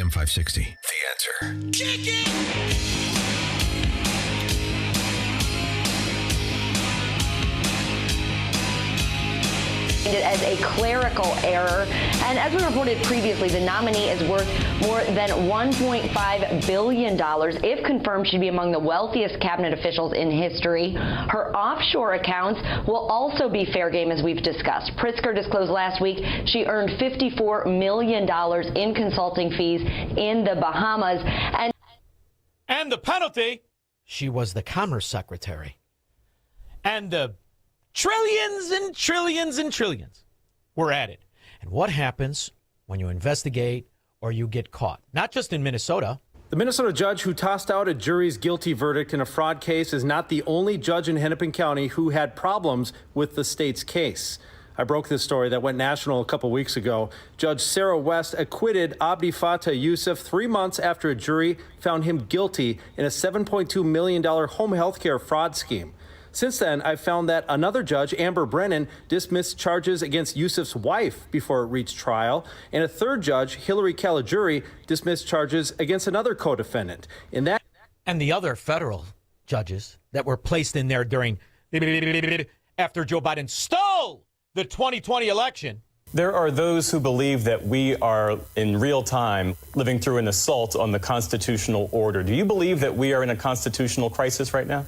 AM 560. The Answer. Kick it! It as a clerical error. And as we reported previously, the nominee is worth more than $1.5 billion. If confirmed, she'd be among the wealthiest cabinet officials in history. Her offshore accounts will also be fair game, as we've discussed. Pritzker disclosed last week she earned $54 million in consulting fees in the Bahamas. And the penalty, she was the Commerce Secretary. And the trillions and trillions and trillions were added. And what happens when you investigate or you get caught? Not just in Minnesota. The Minnesota judge who tossed out a jury's guilty verdict in a fraud case is not the only judge in Hennepin County who had problems with the state's case. I broke this story that went national a couple weeks ago. Judge Sarah West acquitted Abdi Fattah Youssef 3 months after a jury found him guilty in a $7.2 million home health care fraud scheme. Since then, I've found that another judge, Amber Brennan, dismissed charges against Youssef's wife before it reached trial, and a third judge, Hillary Caligiuri, dismissed charges against another co-defendant. And the other federal judges that were placed in there during after Joe Biden stole the 2020 election. There are those who believe that we are in real time living through an assault on the constitutional order. Do you believe that we are in a constitutional crisis right now?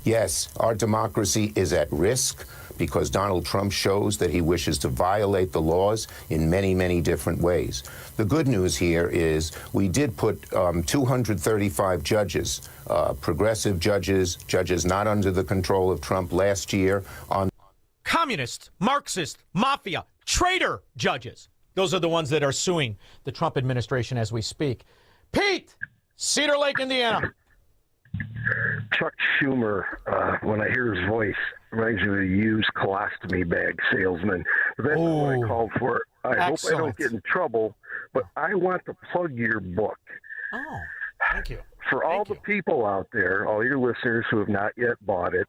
Yes, our democracy is at risk because Donald Trump shows that he wishes to violate the laws in many, many different ways. The good news here is we did put 235 judges, progressive judges, judges not under the control of Trump last year on Communist, Marxist, mafia, traitor judges. Those are the ones that are suing the Trump administration as we speak. Pete, Cedar Lake, Indiana. Chuck Schumer, when I hear his voice, reminds me of a used colostomy bag salesman. But that's what I called for. I hope I don't get in trouble, but I want to plug your book. Oh, thank you. For all the people out there, all your listeners who have not yet bought it,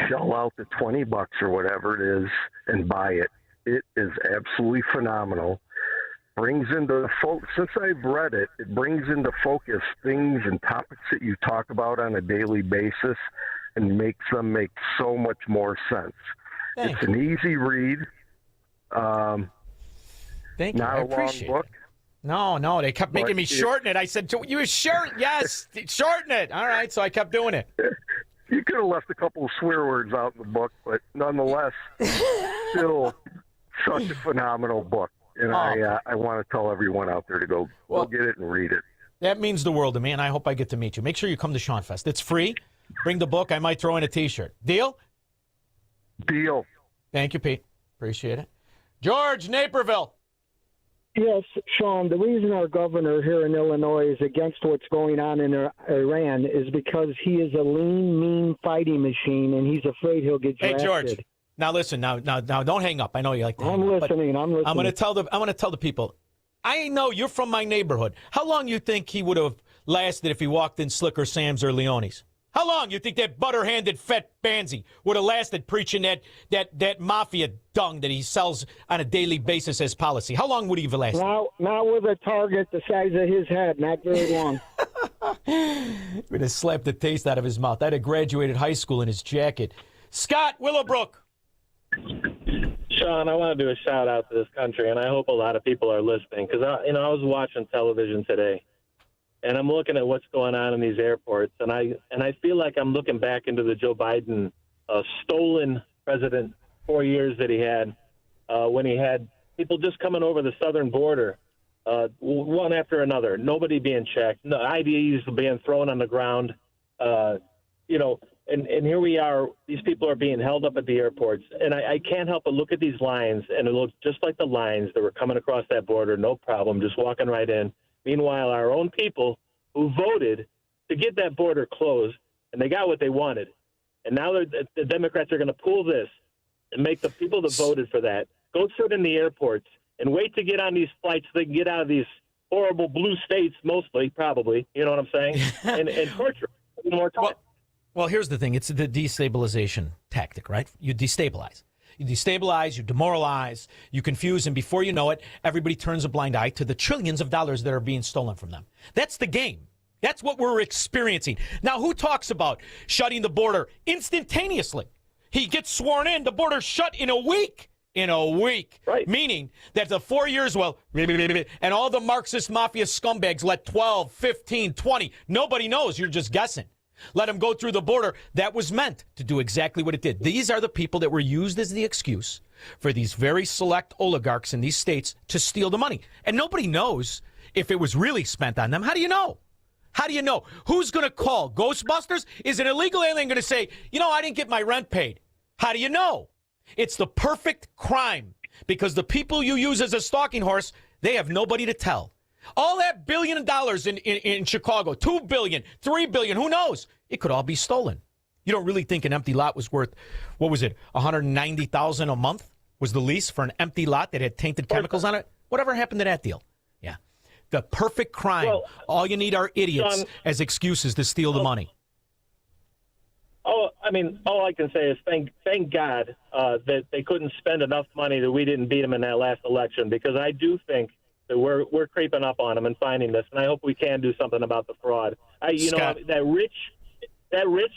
shell out the $20 or whatever it is and buy it. It is absolutely phenomenal. Brings into since I've read it, it brings into focus things and topics that you talk about on a daily basis and makes them make so much more sense. It's an easy read. Thank you. Not I a long book. No, they kept making me shorten it. I said, you shorten, yes, shorten it. All right, so I kept doing it. You could have left a couple of swear words out in the book, but nonetheless, still such a phenomenal book. And I want to tell everyone out there to go get it and read it. That means the world to me, and I hope I get to meet you. Make sure you come to Sean Fest. It's free. Bring the book. I might throw in a T-shirt. Deal? Deal. Thank you, Pete. Appreciate it. George, Naperville. Yes, Sean, the reason our governor here in Illinois is against what's going on in Iran is because he is a lean, mean fighting machine, and he's afraid he'll get drafted. Hey, George. Now listen. Now, don't hang up. I know you like to. I'm listening. I'm going to tell the people. I know you're from my neighborhood. How long you think he would have lasted if he walked in Slicker Sam's or Leone's? How long you think that butter-handed fat Banzi would have lasted preaching that mafia dung that he sells on a daily basis as policy? How long would he have lasted? Not with a target the size of his head. Not very long. Would have slapped the taste out of his mouth. I'd have graduated high school in his jacket. Scott, Willowbrook. Sean, I want to do a shout out to this country, and I hope a lot of people are listening because I was watching television today, and I'm looking at what's going on in these airports, and I feel like I'm looking back into the Joe Biden stolen president 4 years that he had when he had people just coming over the southern border, one after another, nobody being checked, no IDs being thrown on the ground, And here we are, these people are being held up at the airports. And I can't help but look at these lines, and it looks just like the lines that were coming across that border, no problem, just walking right in. Meanwhile, our own people who voted to get that border closed, and they got what they wanted. And now the Democrats are going to pull this and make the people that voted for that go sit in the airports and wait to get on these flights so they can get out of these horrible blue states, mostly, probably, you know what I'm saying, and torture more time. Well, here's the thing. It's the destabilization tactic, right? You destabilize. You destabilize, you demoralize, you confuse, and before you know it, everybody turns a blind eye to the trillions of dollars that are being stolen from them. That's the game. That's what we're experiencing. Now, who talks about shutting the border instantaneously? He gets sworn in, the border's shut in a week. In a week. Right. Meaning that the 4 years, well, and all the Marxist mafia scumbags let 12, 15, 20. Nobody knows. You're just guessing. Let them go through the border. That was meant to do exactly what it did. These are the people that were used as the excuse for these very select oligarchs in these states to steal the money. And nobody knows if it was really spent on them. How do you know? How do you know? Who's going to call? Ghostbusters? Is an illegal alien going to say, I didn't get my rent paid? How do you know? It's the perfect crime because the people you use as a stalking horse, they have nobody to tell. All that $1 billion in Chicago, $2 billion, $3 billion, who knows? It could all be stolen. You don't really think an empty lot was worth, what was it, $190,000 a month was the lease for an empty lot that had tainted chemicals on it? Whatever happened to that deal? Yeah. The perfect crime. Well, all you need are idiots as excuses to steal the money. All I can say is thank God that they couldn't spend enough money that we didn't beat them in that last election, because I do think that we're creeping up on them and finding this, and I hope we can do something about the fraud. That rich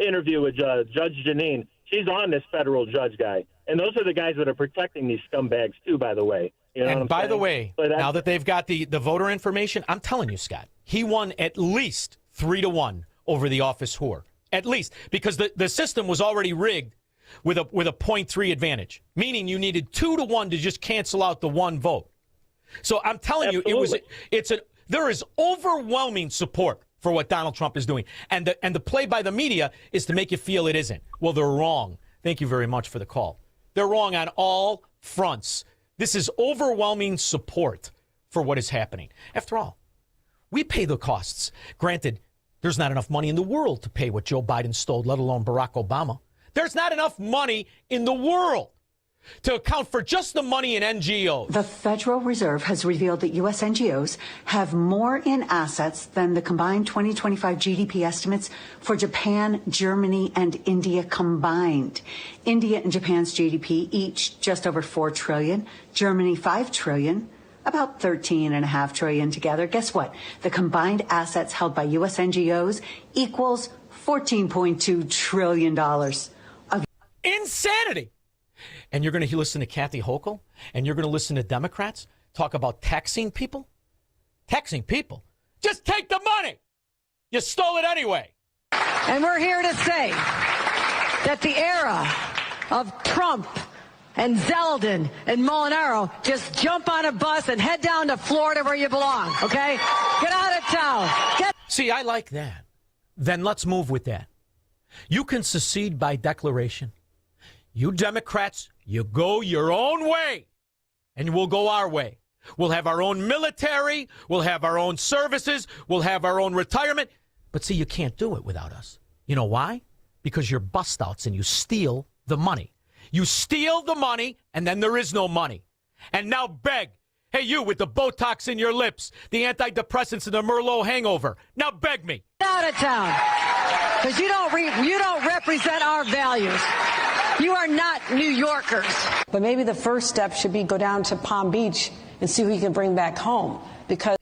interview with Judge Janine, she's on this federal judge guy, and those are the guys that are protecting these scumbags too, by the way. And by the way, now that they've got the voter information, I'm telling you, Scott, he won at least 3-1 over the office whore. At least, because the system was already rigged with a 0.3 advantage, meaning you needed 2-1 to just cancel out the one vote. So I'm telling Absolutely. you, there is overwhelming support for what Donald Trump is doing, and the play by the media is to make you feel it isn't. Well, they're wrong. Thank you very much for the call. They're wrong on all fronts. This is overwhelming support for what is happening. After all, we pay the costs. Granted, there's not enough money in the world to pay what Joe Biden stole, let alone Barack Obama. There's not enough money in the world to account for just the money in NGOs. The Federal Reserve has revealed that U.S. NGOs have more in assets than the combined 2025 GDP estimates for Japan, Germany, and India combined. India and Japan's GDP each just over $4 trillion, Germany $5 trillion. About $13.5 trillion together. Guess what? The combined assets held by U.S. NGOs equals $14.2 trillion of insanity. And you're going to listen to Kathy Hochul, and you're going to listen to Democrats talk about taxing people? Taxing people? Just take the money. You stole it anyway. And we're here to say that the era of Trump and Zeldin and Molinaro, just jump on a bus and head down to Florida where you belong, okay? Get out of town. See, I like that. Then let's move with that. You can secede by declaration. You Democrats, you go your own way, and we'll go our way. We'll have our own military. We'll have our own services. We'll have our own retirement. But see, you can't do it without us. You know why? Because you're bust-outs and you steal the money. You steal the money, and then there is no money. And now beg. Hey, you with the Botox in your lips, the antidepressants and the Merlot hangover. Now beg me. Get out of town. Because you don't represent our values. You are not New Yorkers. But maybe the first step should be go down to Palm Beach and see who you can bring back home. Because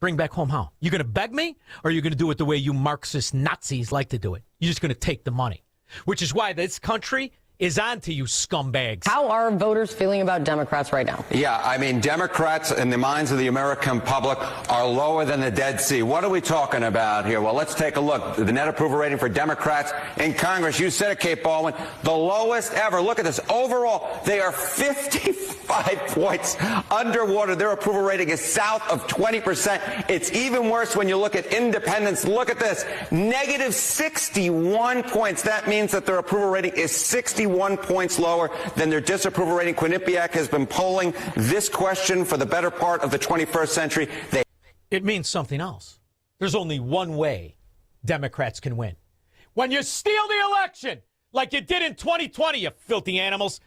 bring back home how? You going to beg me? Or are you going to do it the way you Marxist Nazis like to do it? You're just going to take the money. Which is why this country is on to you scumbags. How are voters feeling about Democrats right now? Yeah, I mean, Democrats in the minds of the American public are lower than the Dead Sea. What are we talking about here? Well, let's take a look. The net approval rating for Democrats in Congress, you said it, Kate Baldwin, the lowest ever. Look at this. Overall, they are 55 points underwater. Their approval rating is south of 20%. It's even worse when you look at independents. Look at this. Negative 61 points. That means that their approval rating is 61 points lower than their disapproval rating. Quinnipiac has been polling this question for the better part of the 21st century. It means something else. There's only one way Democrats can win. When you steal the election, like you did in 2020, you filthy animals.